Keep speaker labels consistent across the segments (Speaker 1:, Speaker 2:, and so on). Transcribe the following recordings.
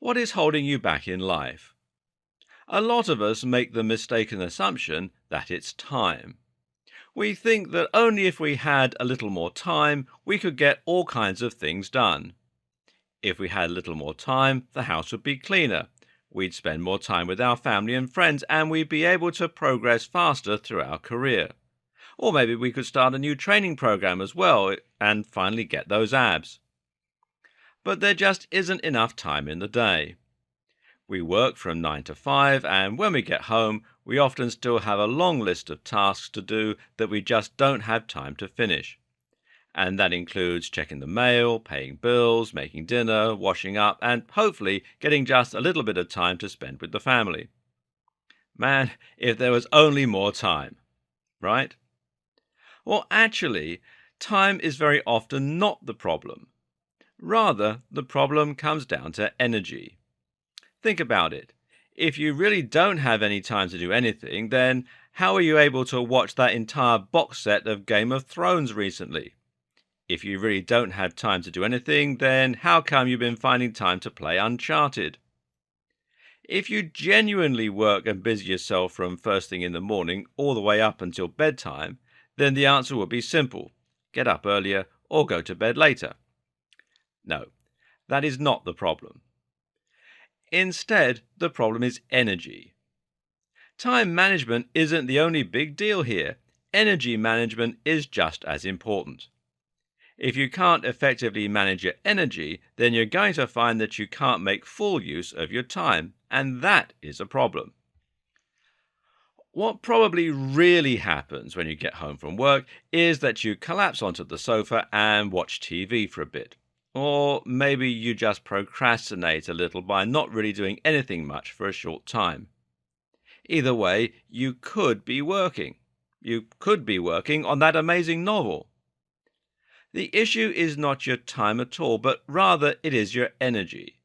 Speaker 1: What is holding you back in life? A lot of us make the mistaken assumption that it's time. We think that only if we had a little more time, we could get all kinds of things done. If we had a little more time, the house would be cleaner. We'd spend more time with our family and friends, and we'd be able to progress faster through our career. Or maybe we could start a new training program as well and finally get those abs. But there just isn't enough time in the day. We work from 9 to 5, and when we get home, we often still have a long list of tasks to do that we just don't have time to finish. And that includes checking the mail, paying bills, making dinner, washing up, and hopefully getting just a little bit of time to spend with the family. Man, if there was only more time, right? Well, actually, time is very often not the problem. Rather, the problem comes down to energy. Think about it. If you really don't have any time to do anything, then how are you able to watch that entire box set of Game of Thrones recently? If you really don't have time to do anything, then how come you've been finding time to play Uncharted? If you genuinely work and busy yourself from first thing in the morning all the way up until bedtime, then the answer would be simple. Get up earlier or go to bed later. No, that is not the problem. Instead, the problem is energy. Time management isn't the only big deal here. Energy management is just as important. If you can't effectively manage your energy, then you're going to find that you can't make full use of your time, and that is a problem. What probably really happens when you get home from work is that you collapse onto the sofa and watch TV for a bit. Or maybe you just procrastinate a little by not really doing anything much for a short time. Either way, you could be working. You could be working on that amazing novel. The issue is not your time at all, but rather it is your energy.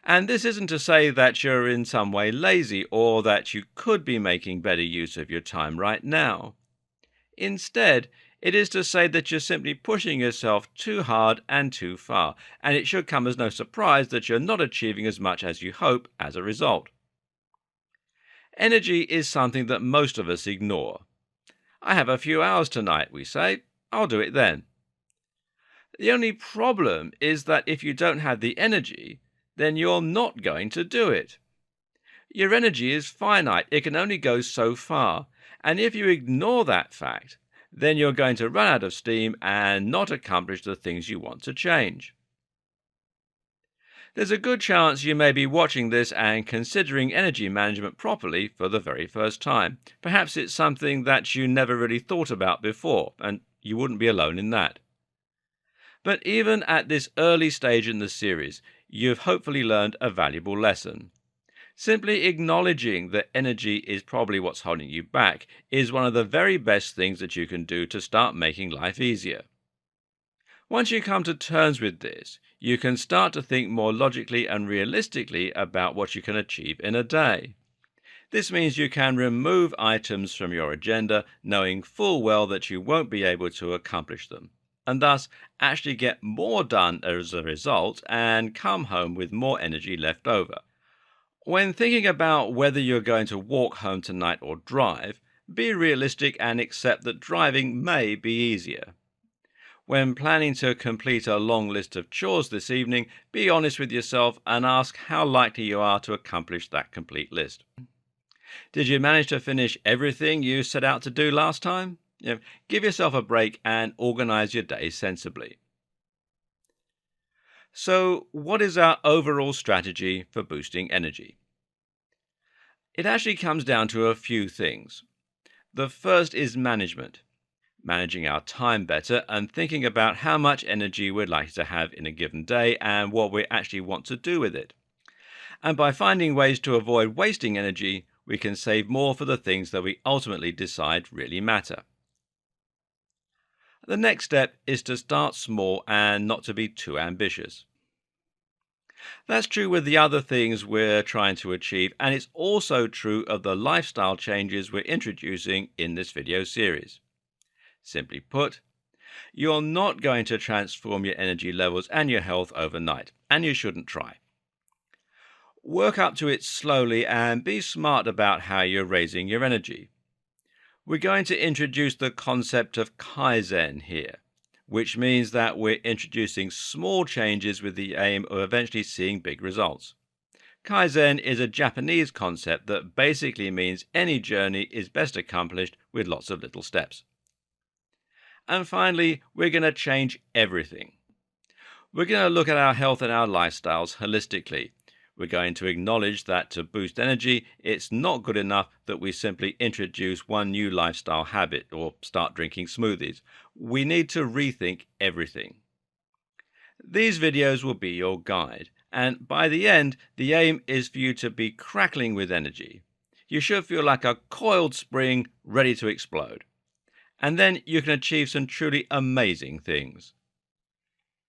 Speaker 1: And this isn't to say that you're in some way lazy or that you could be making better use of your time right now. Instead, it is to say that you're simply pushing yourself too hard and too far, and it should come as no surprise that you're not achieving as much as you hope as a result. Energy is something that most of us ignore. I have a few hours tonight, we say. I'll do it then. The only problem is that if you don't have the energy, then you're not going to do it. Your energy is finite. It can only go so far. And if you ignore that fact, then you're going to run out of steam and not accomplish the things you want to change. There's a good chance you may be watching this and considering energy management properly for the very first time. Perhaps it's something that you never really thought about before, and you wouldn't be alone in that. But even at this early stage in the series, you've hopefully learned a valuable lesson. Simply acknowledging that energy is probably what's holding you back is one of the very best things that you can do to start making life easier. Once you come to terms with this, you can start to think more logically and realistically about what you can achieve in a day. This means you can remove items from your agenda knowing full well that you won't be able to accomplish them, and thus actually get more done as a result and come home with more energy left over. When thinking about whether you're going to walk home tonight or drive, be realistic and accept that driving may be easier. When planning to complete a long list of chores this evening, be honest with yourself and ask how likely you are to accomplish that complete list. Did you manage to finish everything you set out to do last time? Give yourself a break and organize your day sensibly. So, what is our overall strategy for boosting energy? It actually comes down to a few things. The first is management. Managing our time better and thinking about how much energy we'd like to have in a given day and what we actually want to do with it. And by finding ways to avoid wasting energy, we can save more for the things that we ultimately decide really matter. The next step is to start small and not to be too ambitious. That's true with the other things we're trying to achieve, and it's also true of the lifestyle changes we're introducing in this video series. Simply put, you're not going to transform your energy levels and your health overnight, and you shouldn't try. Work up to it slowly and be smart about how you're raising your energy. We're going to introduce the concept of Kaizen here, which means that we're introducing small changes with the aim of eventually seeing big results. Kaizen is a Japanese concept that basically means any journey is best accomplished with lots of little steps. And finally, we're going to change everything. We're going to look at our health and our lifestyles holistically. We're going to acknowledge that to boost energy, it's not good enough that we simply introduce one new lifestyle habit or start drinking smoothies. We need to rethink everything. These videos will be your guide, and by the end, the aim is for you to be crackling with energy. You should feel like a coiled spring ready to explode. And then you can achieve some truly amazing things.